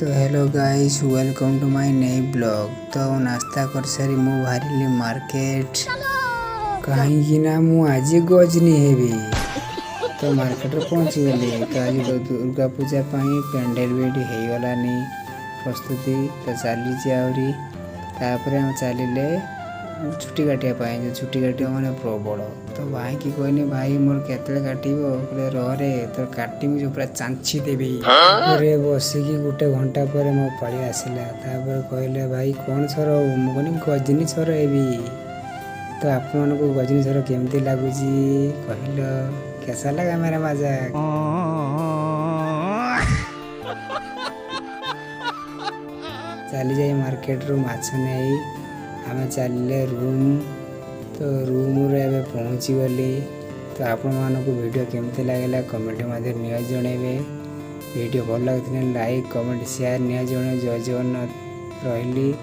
तो hello guys, welcome to my नई blog. तो नास्ता कर सारी मु बाहरी मार्केट कहीं ना मु आज गजनी हेबी। तो मार्केट पहुँची गली। तो आज दुर्गा पूजा पेंडेल भी हो गलानी प्रस्तुति। तो चली आहरी हम चलिले छुट्टी काटिया जो छुट्टी काटिया मैंने प्रबल। तो भाई की कहनी भाई मोर केतले काटब रे तो काटमी जो पूरा चांची देवी रे बसिकी गोटे घंटा पर मो पाली आसला। कहले भाई कौन सर मुझे गजनी सर हेबी। तो आपण को गजनी सर केमती लगुच कहल कैसा लगा मेरा मजाक। चली जाए मार्केट रू माछ नहीं आम चलिए रूम। तो रूम रे पहुँची गली। तो आपण मानक वीडियो केमती लगे कमेंट मध्य जनइबे। वीडियो भल लगे लाइक कमेंट शेयर जय जगन्नाथ रही।